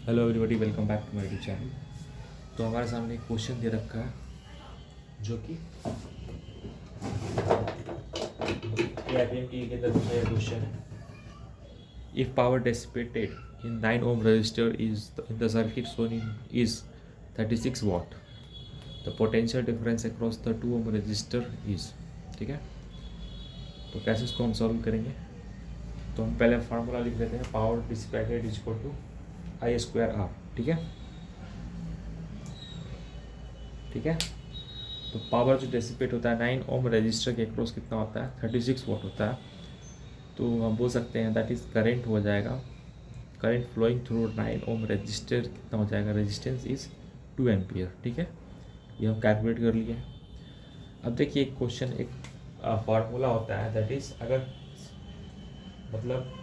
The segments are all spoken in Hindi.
Hello everybody, welcome back to my YouTube channel. तो हमारे सामने एक क्वेश्चन दे रखा है जो कि AIPMT के अंदर दूसरा क्वेश्चन है। If power dissipated in 9 ohm resistor is in the circuit shown in is 36 watt, the potential difference across the 2 ohm resistor is। ठीक है, तो कैसे इसको हम सॉल्व करेंगे? तो हम पहले फार्मूला लिख देते हैं, power dissipated is equal to I²R। ठीक है, ठीक है। तो पावर जो डेसिपेट होता है 9 ओम रजिस्टर के अक्रॉस कितना होता है, 36 वॉट होता है। तो हम बोल सकते हैं दैट इज़ करेंट हो जाएगा, current flowing through 9 ohm resistor कितना हो जाएगा, रेजिस्टेंस इज़ 2 एम्पियर। ठीक है, ये हम कैलकुलेट कर लिए। अब देखिए एक क्वेश्चन, एक फार्मूला होता है दैट इज़, अगर मतलब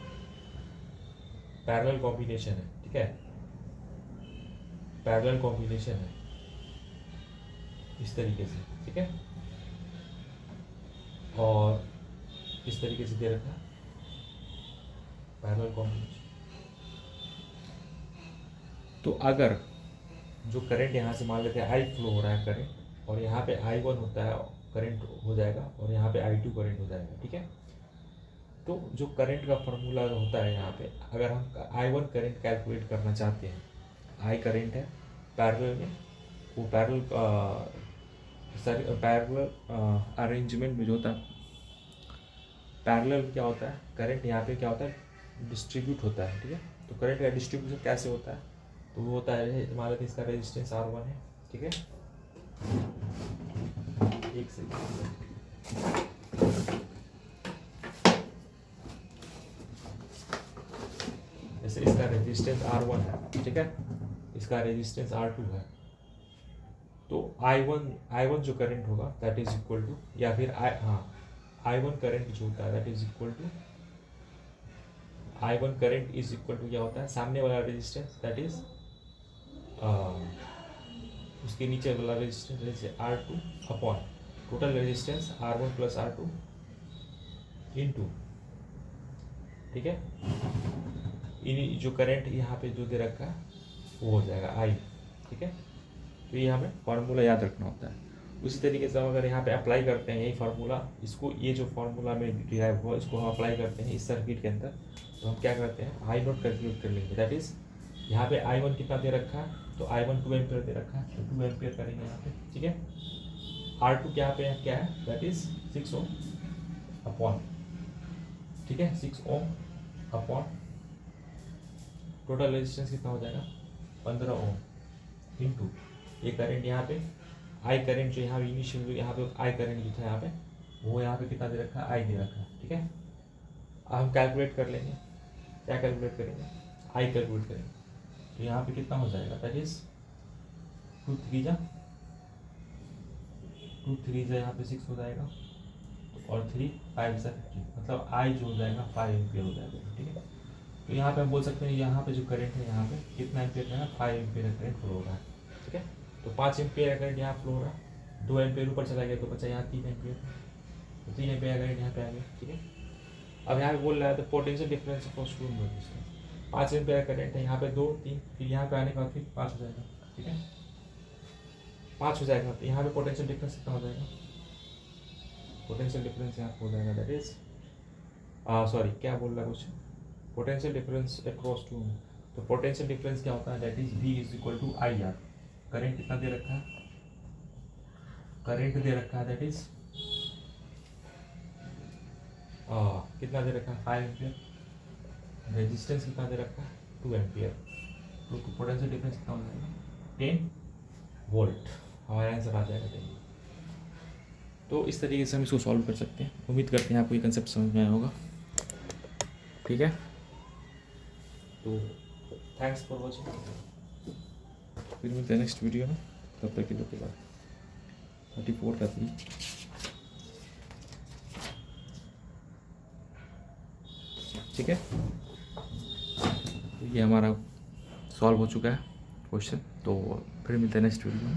पैरेलल कॉम्बिनेशन है, ठीक है, पैरेलल कॉम्बिनेशन है इस तरीके से, ठीक है, और इस तरीके से दे रखा है पैरेलल कॉम्बिनेशन। तो अगर जो करंट यहाँ से मान लेते हैं आई फ्लो हो रहा है करंट, और यहाँ पे I1 होता है करंट हो जाएगा, और यहाँ पे I2 करंट हो जाएगा। ठीक है, तो जो करंट का फार्मूला होता है यहाँ पे, अगर हम I1 करंट कैलकुलेट करना चाहते हैं, I करंट है पैरेलल में, वो पैरेलल अरेंजमेंट में जो होता है, पैरेलल क्या होता है, करंट यहाँ पे क्या होता है, डिस्ट्रीब्यूट होता है। ठीक है, तो करंट का डिस्ट्रीब्यूशन कैसे होता है, तो वो होता है, मान लेते हैं इसका रेजिस्टेंस R1 है। ठीक है, एक सेकंड, जैसे इसका रेजिस्टेंस R1 है, ठीक है, इसका रेजिस्टेंस R2 है, तो I1 जो करंट होगा दैट इज इक्वल टू, या फिर I1 करंट जो होता है that is equal to, I1 current is equal to क्या होता है, सामने वाला रेजिस्टेंस दैट इज उसके नीचे वाला resistance R2 upon total resistance R1 plus R2 into, ठीक है, इन जो करंट यहाँ पे जो दे रखा है वो हो जाएगा I। ठीक है, तो ये हमें फार्मूला याद रखना होता है। उसी तरीके से हम अगर यहाँ पे अप्लाई करते हैं यही फार्मूला, इसको, ये जो फार्मूला में डिराइव हुआ इसको हम अप्लाई करते हैं इस सर्किट के अंदर, तो हम क्या करते हैं, I0 कैलकुलेट कर लेंगे। दैट इज़ यहाँ पे I1 कितना दे रखा है, तो I1 2 एम्पियर दे रखा है, तो 2 एम्पियर करेंगे यहाँ पे। ठीक है, R2 क्या है दैट इज़ 6 ओम अपॉन, ठीक है, 6 ओम अपॉन टोटल रेजिस्टेंस कितना हो जाएगा 15 ओम इनटू ये करंट, यहाँ पे आई करंट जो यहाँ इनिशियल, जो यहाँ पे आई करंट जो था यहाँ पे, वो यहाँ पे कितना दे रखा है, आई दे रखा है। ठीक है, अब हम कैलकुलेट कर लेंगे, क्या कैलकुलेट करेंगे, आई कैलकुलेट करेंगे, तो यहाँ पे कितना हो जाएगा दैट इज 2 3 जा यहाँ पे 6 हो जाएगा, और 3 5 जा 15, मतलब आई जो हो जाएगा 5 एम्पियर हो जाएगा। ठीक है, तो यहाँ पे हम बोल सकते हैं यहाँ पे जो करंट है यहाँ पे कितना एम्पियर है, 5 एम्पियर करंट फ्लो हो रहा है। ठीक है, तो 5 एम्पियर करंट यहाँ फ्लो हो रहा है, 2 एम्पियर ऊपर चला गया तो बचा यहाँ 3 एम्पियर, तो 3 एम्पियर करंट यहाँ पे आ गया। ठीक है, अब यहाँ पे बोल रहा है the potential difference for two resistance, 5 ampere current है यहाँ पे 2 3, फिर यहाँ पे आने के बाद फिर 5 हो जाएगा। ठीक है, 5 हो जाएगा, तो यहाँ पे पोटेंशियल डिफरेंस कितना हो जाएगा, पोटेंशियल डिफरेंस यहाँ हो जाएगा दैट इज, सॉरी क्या बोल रहा है कुछ, पोटेंशियल डिफरेंस अक्रॉस टू, तो पोटेंशियल डिफरेंस क्या होता है that is V is equal to I R. Current कितना दे रखा है, करंट दे रखा है दैट इज कितना दे रखा है 5 एम्पियर, रेजिस्टेंस कितना दे रखा है 2 एम्पियर, तो पोटेंशियल डिफरेंस कितना हो जाएगा 10 वोल्ट, हमारा आंसर आ जाएगा 10। तो इस तरीके से हम इसको सॉल्व कर सकते हैं। उम्मीद करते हैं आपको ये कंसेप्ट समझ में आया होगा। ठीक है, तो थैंक्स फॉर वॉचिंग, फिर मिलते हैं नेक्स्ट वीडियो में, तब तक के लिए बाय। 34 का 3, ठीक है, तो ये हमारा सॉल्व हो चुका है क्वेश्चन, तो फिर मिलते हैं नेक्स्ट वीडियो में।